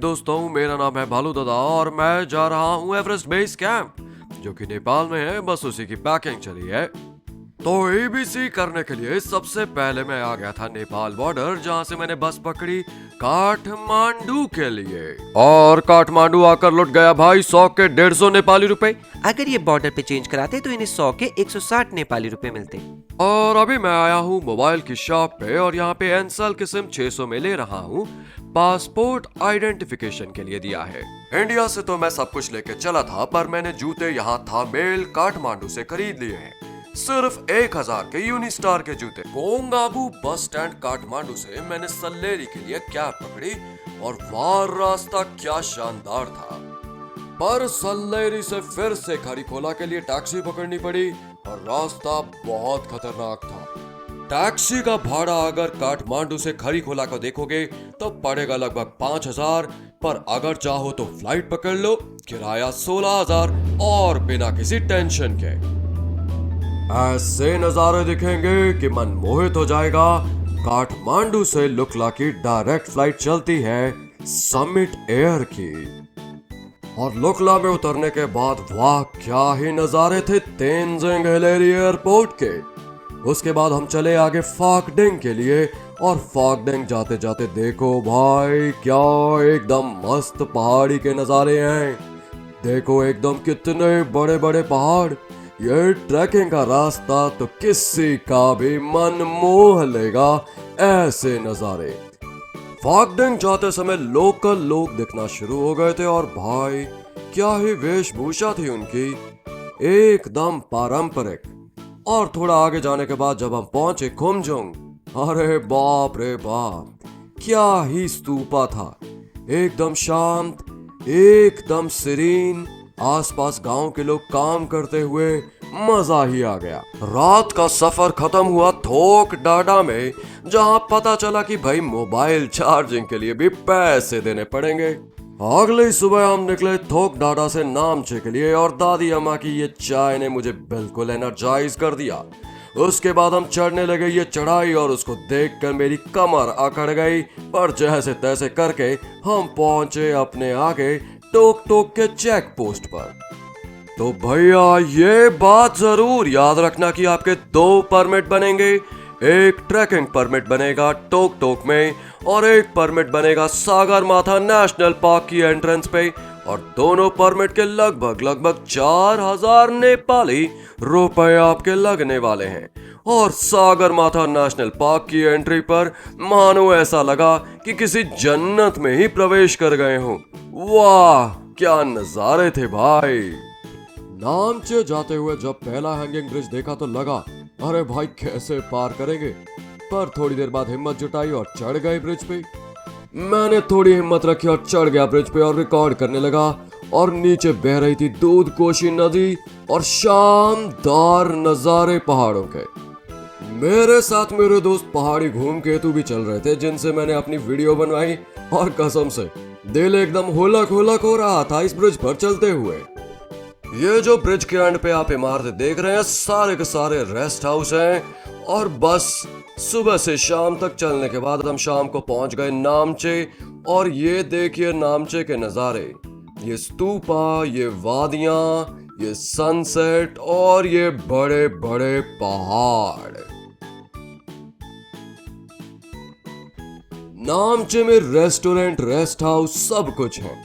दोस्तों, मेरा नाम है भालू दादा और मैं जा रहा हूँ एवरेस्ट बेस कैंप जो कि नेपाल में है। बस उसी की पैकिंग चली है। तो एबीसी करने के लिए सबसे पहले मैं आ गया था नेपाल बॉर्डर, जहाँ से मैंने बस पकड़ी काठमांडू के लिए। और काठमांडू आकर लुट गया भाई 100 के 150 नेपाली रुपए। अगर ये बॉर्डर पे चेंज कराते तो इन्हें 100 के 160 नेपाली रुपए मिलते। और अभी मैं आया हूँ मोबाइल की शॉप पे और यहाँ पे एनसेल की सिम 600 में ले रहा हूँ। पासपोर्ट आइडेंटिफिकेशन के लिए दिया है। इंडिया से तो मैं सब कुछ लेके चला था, पर मैंने जूते यहाँ था मेल काठमांडू से खरीद लिए हैं। सिर्फ 1000 के यूनिस्टार के जूते। बोंगाबू बस स्टैंड काठमांडू से मैंने सल्लेरी के लिए कैब पकड़ी और वहाँ रास्ता क्या शानदार था। पर सल्लेरी से फिर से खरीखोला के लिए टैक्सी पकड़नी पड़ी और रास्ता बहुत खतरनाक था। टैक्सी का भाड़ा अगर काठमांडू से खरीखोला को देखोगे तो पड़ेगा लगभग 5000, पर अगर चाहो तो फ्लाइट पकड़ लो, किराया 16000 और बिना किसी टेंशन के। ऐसे नजारे दिखेंगे कि मन मोहित हो जाएगा। काठमांडू से लुकला की डायरेक्ट फ्लाइट चलती है समिट एयर की। और लुकला में उतरने के बाद वाह क्या ही नजारे थे तेंजिंग हिलेरी एयरपोर्ट के। उसके बाद हम चले आगे फाकडेंग के लिए और फाकडेंग जाते जाते देखो भाई क्या एकदम मस्त पहाड़ी के नजारे हैं। देखो एकदम कितने बड़े बड़े पहाड़। ये ट्रैकिंग का रास्ता तो किसी का भी मन मोह लेगा। ऐसे नजारे। फाकडेंग जाते समय लोकल लोग दिखना शुरू हो गए थे और भाई क्या ही वेशभूषा थी उनकी, एकदम पारंपरिक। और थोड़ा आगे जाने के बाद जब हम पहुंचे खुमजुंग, अरे बाप रे बाप क्या ही स्तूपा था। एकदम शांत, एकदम सीरीन। आसपास गांव के लोग काम करते हुए मजा ही आ गया। रात का सफर खत्म हुआ थोक डाडा में, जहां पता चला कि भाई मोबाइल चार्जिंग के लिए भी पैसे देने पड़ेंगे। अगली सुबह हम निकले थोक डाडा से नामचे के लिए और दादी अम्मा की ये चाय ने मुझे बिल्कुल एनर्जाइज कर दिया। उसके बाद हम चढ़ने लगे ये चढ़ाई और उसको देखकर मेरी कमर अकड़ गई, पर जैसे तैसे करके हम पहुंचे अपने आगे टोक टोक के चेक पोस्ट पर। तो भैया ये बात जरूर याद रखना कि आपके 2 परमिट बनेंगे। एक ट्रैकिंग परमिट बनेगा टोक टोक में और एक परमिट बनेगा सागरमाथा नेशनल पार्क की एंट्रेंस पे। और दोनों परमिट के लगभग 4000 नेपाली रुपए आपके लगने वाले हैं। और सागरमाथा नेशनल पार्क की एंट्री पर मानो ऐसा लगा कि किसी जन्नत में ही प्रवेश कर गए हों। वाह क्या नजारे थे भाई। नामचे जाते हुए जब पहला हैंगिंग ब्रिज देखा तो लगा अरे भाई कैसे पार करेंगे, पर थोड़ी देर बाद हिम्मत जुटाई और चढ़ गए ब्रिज पे। मैंने थोड़ी हिम्मत रखी और चढ़ गया ब्रिज पे और रिकॉर्ड करने लगा। और नीचे बह रही थी दूध कोशी नदी और शानदार नजारे पहाड़ों के। मेरे साथ मेरे दोस्त पहाड़ी घूम केतु भी चल रहे थे, जिनसे मैंने अपनी वीडियो बनवाई। और कसम से दिल एकदम होलक होलक हो रहा था इस ब्रिज पर चलते हुए। ये जो ब्रिज के एंड पे आप इमारतें देख रहे हैं सारे के सारे रेस्ट हाउस हैं। और बस सुबह से शाम तक चलने के बाद हम शाम को पहुंच गए नामचे। और ये देखिए नामचे के नजारे, ये स्तूपा, ये वादियां, ये सनसेट और ये बड़े बड़े पहाड़। नामचे में रेस्टोरेंट, रेस्ट हाउस सब कुछ है।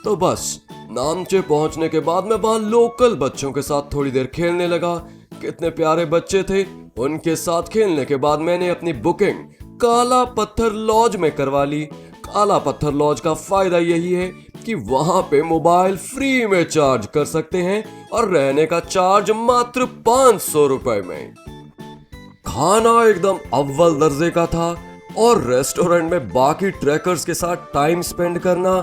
तो बस नामचे पहुंचने के बाद मैं वहां लोकल बच्चों के साथ थोड़ी देर खेलने लगा। कितने प्यारे बच्चे थे। उनके साथ खेलने के बाद मैंने अपनी बुकिंग काला पत्थर लॉज में करवा ली। काला पत्थर लॉज का फायदा यही है कि वहां पे मोबाइल फ्री में चार्ज कर सकते हैं और रहने का चार्ज मात्र 500 रुपए में। खाना एकदम अव्वल दर्जे का था और रेस्टोरेंट में बाकी ट्रैकर्स के साथ टाइम स्पेंड करना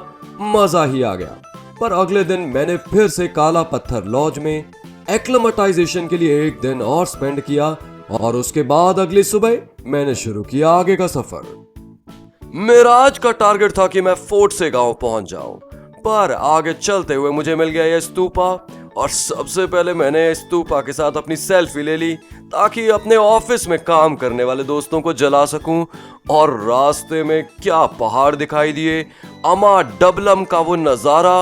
मजा ही आ गया। पर अगले दिन मैंने फिर से काला पत्थर लॉज में एक्लेमेटाइजेशन के लिए एक दिन और स्पेंड किया और उसके बाद अगली सुबह मैंने शुरू किया आगे का सफर। मेरा आज का टारगेट था कि मैं फोर्ट से गांव पहुंच जाऊं, पर आगे चलते हुए मुझे मिल गया यह स्तूपा और सबसे पहले मैंने स्तूपा के साथ अपनी सेल्फी ले ली ताकि अपने ऑफिस में काम करने वाले दोस्तों को जला सकूं। और रास्ते में क्या पहाड़ दिखाई दिए, अमा डबलम का वो नजारा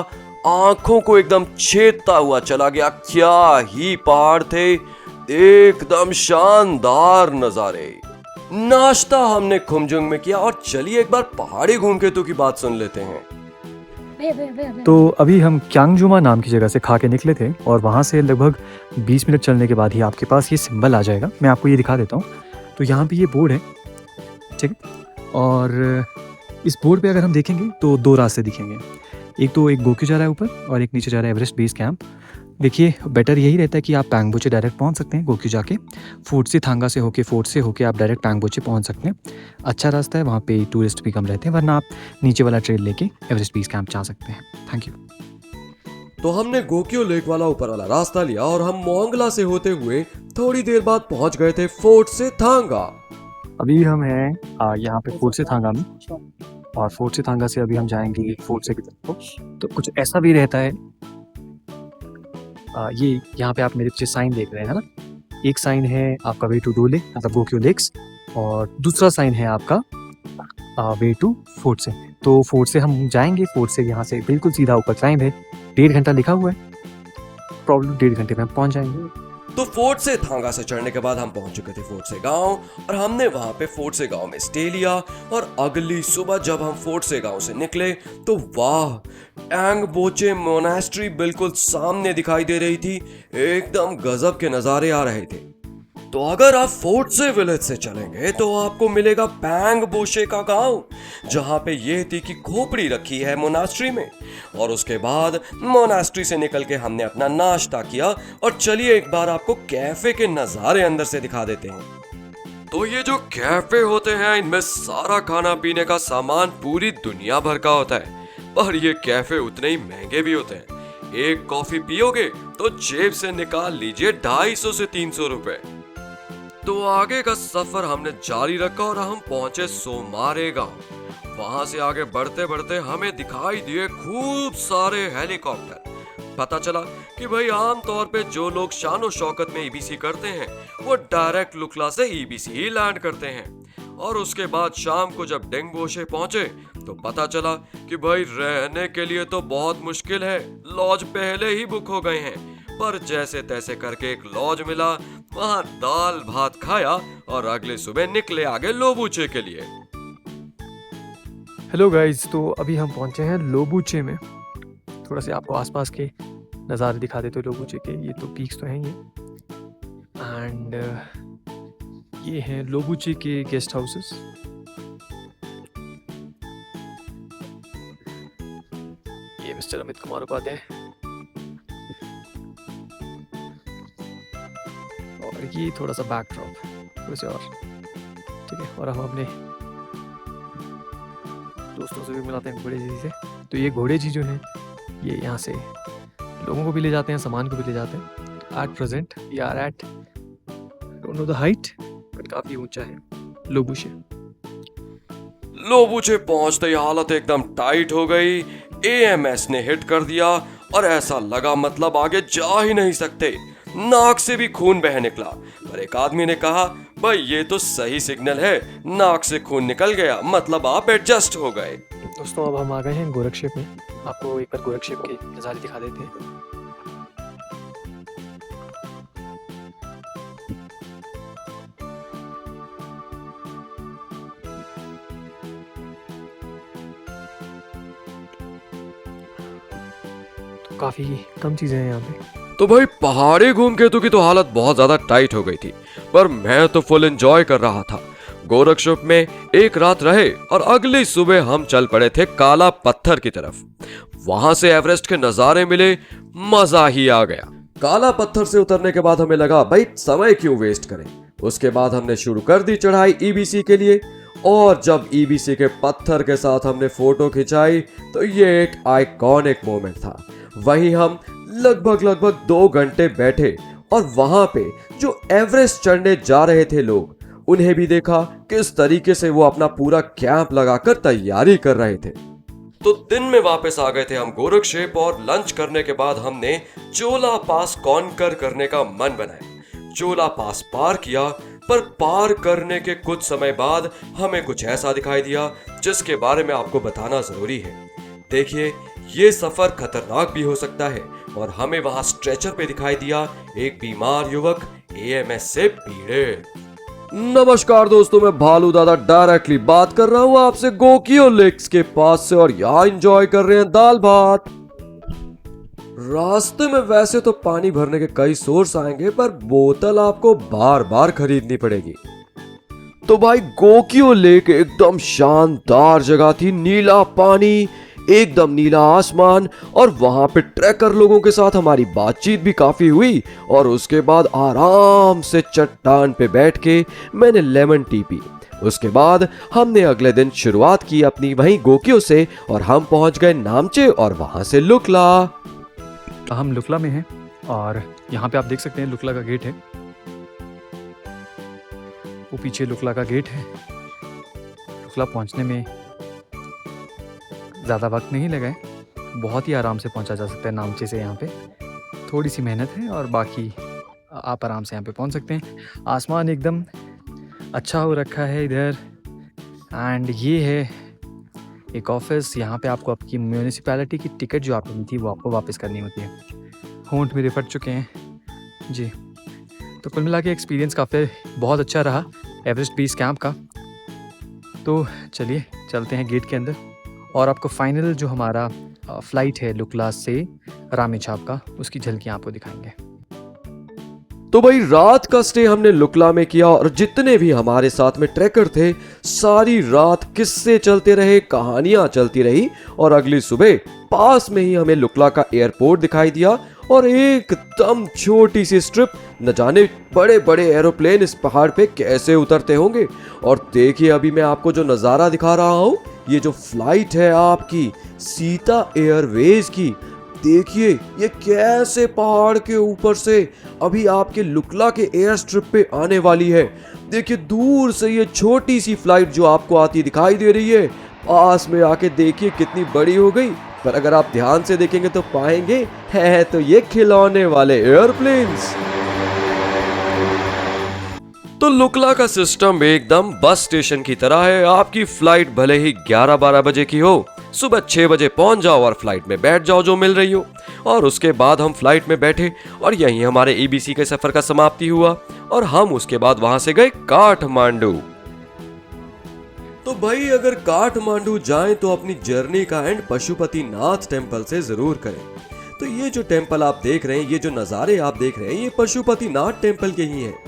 आंखों को एकदम छेदता हुआ चला गया। क्या ही पहाड़ थे, एकदम शानदार नजारे। नाश्ता हमने खुमजुंग में किया और चलिए एक बार पहाड़ी घूमकेतु की बात सुन लेते हैं। तो अभी हम क्यांगजुमा नाम की जगह से खा के निकले थे और वहाँ से लगभग 20 मिनट चलने के बाद ही आपके पास ये सिंबल आ जाएगा। मैं आपको ये दिखा देता हूँ। तो यहाँ पे ये बोर्ड है, ठीक है। और इस बोर्ड पे अगर हम देखेंगे तो 2 रास्ते दिखेंगे। एक गोक्यू जा रहा है ऊपर और एक नीचे जा रहा है एवरेस्ट बेस कैंप। देखिए, बेटर यही रहता है कि आप पैंगबोचे डायरेक्ट पहुंच सकते हैं गोक्यू जाके। फोर्ट से थांगा से होके आप डायरेक्ट पैंगबोचे पहुंच सकते हैं। अच्छा रास्ता है, वहाँ पे टूरिस्ट भी कम रहते हैं, वरना आप नीचे वाला ट्रेल लेके एवरेस्ट बेस कैंप जा सकते हैं। Thank you. तो हमने गोक्यो लेक वाला ऊपर वाला रास्ता लिया और हम मोंगला से होते हुए थोड़ी देर बाद पहुंच गए थे फोर्ट से थांगा। अभी हम हैं यहाँ पे फोर्ट से थांगा में, और फोर्ट से थांगा से अभी हम जाएंगे फोर्ट से की तरफ। तो कुछ ऐसा भी रहता है। ये यहाँ पे आप मेरे पीछे साइन देख रहे हैं ना, एक साइन है आपका वे टू डोले मतलब गोक्यो लेक्स, और दूसरा साइन है आपका वे टू फोर्ट से। तो फोर्ट से हम जाएंगे, फोर्ट से यहाँ से बिल्कुल सीधा ऊपर क्लाइंब है, 1.5 घंटा लिखा हुआ है, प्रॉब्लम 1.5 घंटे में हम पहुँच जाएंगे। तो फोर्ट से थांगा से चढ़ने के बाद हम पहुंच चुके थे फोर्ट से गांव, और हमने वहां पे फोर्ट से गांव में स्टे लिया। और अगली सुबह जब हम फोर्ट से गांव से निकले तो वाह, एंगबोचे मोनास्ट्री बिल्कुल सामने दिखाई दे रही थी। एकदम गजब के नजारे आ रहे थे। तो अगर आप फोर्ट से विलेज से चलेंगे तो आपको मिलेगा पैंगबोशे का गांव, जहां पे ये थी कि खोपड़ी रखी है मोनास्ट्री में। और उसके बाद मोनास्ट्री से निकल के हमने अपना नाश्ता किया, और चलिए एक बार आपको कैफे के नजारे अंदर से दिखा देते हैं। तो ये जो कैफे होते हैं, इनमें सारा खाना पीने का सामान पूरी दुनिया भर का होता है, पर ये कैफे उतने ही महंगे भी होते हैं। एक कॉफी पियोगे तो जेब से निकाल लीजिए 250 से 300 रुपए। तो आगे का सफर हमने जारी रखा और हम पहुंचे सोमारे गांव। वहां से आगे बढ़ते बढ़ते हमें दिखाई दिए खूब सारे हेलीकॉप्टर। पता चला कि भाई आम तौर पे जो लोग शानो शौकत में ईबीसी करते हैं वो डायरेक्ट लुकला से ईबीसी ही लैंड करते हैं। और उसके बाद शाम को जब डेंगबोशे पहुंचे तो पता चला कि भाई रहने के लिए तो बहुत मुश्किल है, लॉज पहले ही बुक हो गए हैं। पर जैसे तैसे करके एक लॉज मिला, वहां दाल भात खाया और अगले सुबह निकले आगे लोबूचे के लिए। हेलो गाइज, तो अभी हम पहुंचे हैं लोबूचे में। थोड़ा से आपको आसपास के नज़ारे दिखा देते हैं लोबूचे के। ये तो पीक्स तो हैं ये, एंड ये हैं लोबूचे के गेस्ट हाउसेस। ये मिस्टर अमित कुमार उपाध्याय, और ये थोड़ा सा बैकड्रॉप थोड़े से और, ठीक है। और हम अपने दोस्तों से भी मिलाते हैं घोड़े जी से। तो ये घोड़े जी जो हैं ये यहाँ से लोगों को भी ले जाते हैं, सामान को भी ले जाते हैं। At present we are at, don't know the height, but काफी ऊंचा है लोबूचे। लोबूचे पहुंचते ही हालत एकदम टाइट हो गई। एएमएस ने हिट कर दिया और ऐसा लगा मतलब आगे जा ही नहीं सकते। नाक से भी खून बह निकला। पर एक आदमी ने कहा, भाई ये तो सही सिग्नल है, नाक से खून निकल गया मतलब आप एडजस्ट हो गए। दोस्तों, अब हम आ गए हैं गोरखशेप में। आपको एक बार गोरखशेप के नज़ारे दिखा देते हैं। तो काफी कम चीजें हैं यहाँ पे। तो भाई पहाड़ी घूमकेतु की तो हालत बहुत ज्यादा टाइट हो गई थी, पर मैं तो फुल एंजॉय कर रहा था। गोरखशेप में एक रात रहे और अगली सुबह हम चल पड़े थे काला पत्थर की तरफ। वहां से एवरेस्ट के नजारे मिले, मजा ही आ गया। काला पत्थर से उतरने के बाद हमें लगा भाई समय क्यों वेस्ट करें। उसके बाद हमने शुरू कर दी चढ़ाई ईबीसी के लिए, और जब ईबीसी के पत्थर के साथ हमने फोटो खिंचाई तो ये एक आइकॉनिक मोमेंट था। वहीं हम लगभग 2 घंटे बैठे और वहां पे जो एवरेस्ट चढ़ने जा रहे थे लोग, उन्हें भी देखा किस तरीके से वो अपना पूरा कैंप लगाकर तैयारी कर रहे थे। तो दिन में वापस आ गए थे हम गोरक्षेप और लंच करने के बाद हमने चोला पास कॉन्कर करने का मन बनाया। चोला पास पार किया, पर पार करने के कुछ समय बाद हमें कुछ ऐसा दिखाई दिया जिसके बारे में आपको बताना जरूरी है। देखिए, ये सफर खतरनाक भी हो सकता है और हमें वहां स्ट्रेचर पे दिखाई दिया एक बीमार युवक एएमएस से पीड़ित। नमस्कार दोस्तों, मैं भालू दादा डायरेक्टली बात कर रहा हूँ आपसे गोकियो लेक्स के पास से और यहाँ एंजॉय कर रहे हैं दाल भात। रास्ते में वैसे तो पानी भरने के कई सोर्स आएंगे, पर बोतल आपको बार बार खरीदनी पड़ेगी। तो भाई, गोकियो लेक एकदम शानदार जगह थी। नीला पानी, एकदम नीला आसमान, और वहां पे ट्रैकर लोगों के साथ हमारी बातचीत भी काफी हुई। और उसके बाद आराम से चट्टान पे बैठ के मैंने लेमन टी पी। उसके बाद हमने अगले दिन शुरुआत की अपनी वहीं गोकियो से, और हम पहुंच गए नामचे और वहां से लुकला। हम लुकला में हैं और यहाँ पे आप देख सकते हैं लुकला का गेट है। वो पीछे लुकला का गेट है। लुकला पहुँचने में ज़्यादा वक्त नहीं लगा है, बहुत ही आराम से पहुंचा जा सकता है नामचे से। यहाँ पे थोड़ी सी मेहनत है और बाकी आप आराम से यहाँ पे पहुंच सकते हैं। आसमान एकदम अच्छा हो रखा है इधर। एंड ये है एक ऑफिस। यहाँ पे आपको आपकी म्यूनिसिपैलिटी की टिकट जो आपने ली थी वो आपको वापस करनी होती है। होंठ मेरे फट चुके हैं जी। तो कुल मिला के एक्सपीरियंस काफ़ी बहुत अच्छा रहा एवरेस्ट बेस कैंप का। तो चलिए चलते हैं गेट के अंदर और आपको फाइनल जो हमारा फ्लाइट है लुकला से रामेछाप का, उसकी झलकियाँ आपको दिखाएंगे। तो भाई, रात का स्टे हमने लुकला में किया और जितने भी हमारे साथ में ट्रैकर थे सारी रात किस्से चलते रहे, कहानियां चलती रही। और अगली सुबह पास में ही हमें लुकला का एयरपोर्ट दिखाई दिया और एकदम छोटी सी स्ट्रिप। न जाने बड़े बड़े एरोप्लेन इस पहाड़ पे कैसे उतरते होंगे। और देखिए, अभी मैं आपको जो नज़ारा दिखा रहा हूँ, ये जो फ्लाइट है आपकी सीता एयरवेज की, देखिए ये कैसे पहाड़ के ऊपर से अभी आपके लुकला के एयर स्ट्रिप पे आने वाली है। देखिए दूर से ये छोटी सी फ्लाइट जो आपको आती दिखाई दे रही है, पास में आके देखिए कितनी बड़ी हो गई। पर अगर आप ध्यान से देखेंगे तो पाएंगे है तो ये खिलौने वाले एयरप्लेन्स। तो लुकला का सिस्टम एकदम बस स्टेशन की तरह है। आपकी फ्लाइट भले ही 11-12 बजे की हो, सुबह 6 बजे पहुंच जाओ और फ्लाइट में बैठ जाओ जो मिल रही हो। और उसके बाद हम फ्लाइट में बैठे और यहीं हमारे एबीसी के सफर का समाप्ति हुआ और हम उसके बाद वहां से गए काठमांडू। तो भाई, अगर काठमांडू जाएं तो अपनी जर्नी का एंड पशुपतिनाथ टेम्पल से जरूर करें। तो ये जो टेम्पल आप देख रहे हैं, ये जो नज़ारे आप देख रहे हैं, ये पशुपतिनाथ टेम्पल के ही हैं।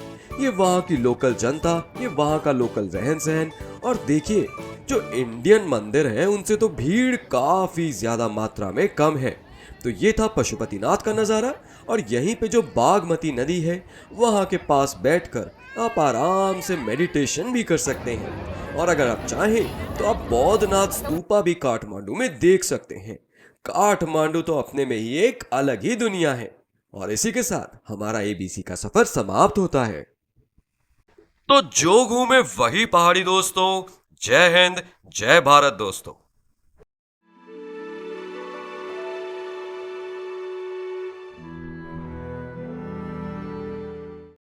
ये वहाँ की लोकल जनता, ये वहाँ का लोकल रहन सहन। और देखिए, जो इंडियन मंदिर हैं उनसे तो भीड़ काफी ज्यादा मात्रा में कम है। तो ये था पशुपतिनाथ का नज़ारा। और यहीं पे जो बागमती नदी है, वहाँ के पास बैठकर आप आराम से मेडिटेशन भी कर सकते हैं। और अगर आप चाहें तो आप बौद्धनाथ स्तूपा भी काठमांडू में देख सकते हैं। काठमांडू तो अपने में ही एक अलग ही दुनिया है। और इसी के साथ हमारा एबीसी का सफर समाप्त होता है। तो जो घूमे वही पहाड़ी दोस्तों। जय हिंद, जय भारत दोस्तों।